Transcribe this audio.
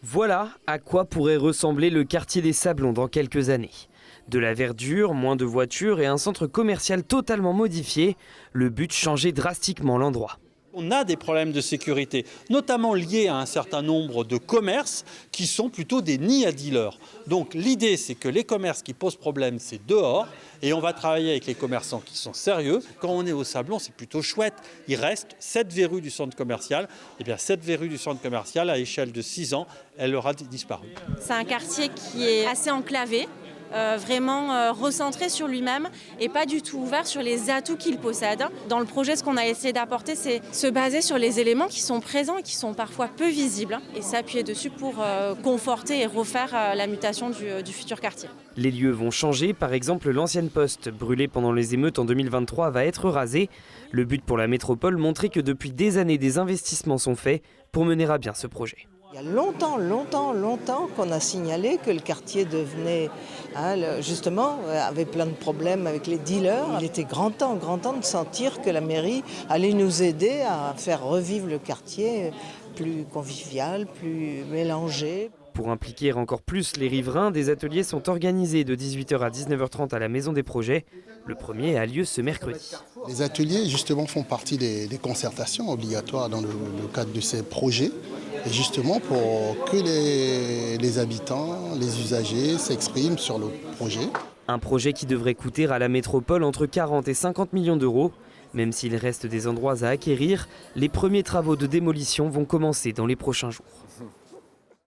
Voilà à quoi pourrait ressembler le quartier des Sablons dans quelques années. De la verdure, moins de voitures et un centre commercial totalement modifié, le but changer drastiquement l'endroit. On a des problèmes de sécurité, notamment liés à un certain nombre de commerces qui sont plutôt des nids à dealers. Donc l'idée, c'est que les commerces qui posent problème, c'est dehors, et on va travailler avec les commerçants qui sont sérieux. Quand on est au Sablon, c'est plutôt chouette. Il reste 7 verrues du centre commercial. Et bien cette verrue du centre commercial, à échelle de 6 ans, elle aura disparu. C'est un quartier qui est assez enclavé. Vraiment recentré sur lui-même et pas du tout ouvert sur les atouts qu'il possède. Dans le projet, ce qu'on a essayé d'apporter, c'est se baser sur les éléments qui sont présents et qui sont parfois peu visibles et s'appuyer dessus pour conforter et refaire la mutation du futur quartier. Les lieux vont changer, par exemple l'ancienne poste brûlée pendant les émeutes en 2023 va être rasée. Le but pour la métropole, montrer que depuis des années des investissements sont faits pour mener à bien ce projet. Il y a longtemps qu'on a signalé que le quartier devenait, justement, avait plein de problèmes avec les dealers. Il était grand temps de sentir que la mairie allait nous aider à faire revivre le quartier plus convivial, plus mélangé. Pour impliquer encore plus les riverains, des ateliers sont organisés de 18h à 19h30 à la Maison des Projets. Le premier a lieu ce mercredi. Les ateliers, justement, font partie des concertations obligatoires dans le cadre de ces projets. Et justement pour que les habitants, les usagers s'expriment sur le projet. Un projet qui devrait coûter à la métropole entre 40 et 50 millions d'euros. Même s'il reste des endroits à acquérir, les premiers travaux de démolition vont commencer dans les prochains jours.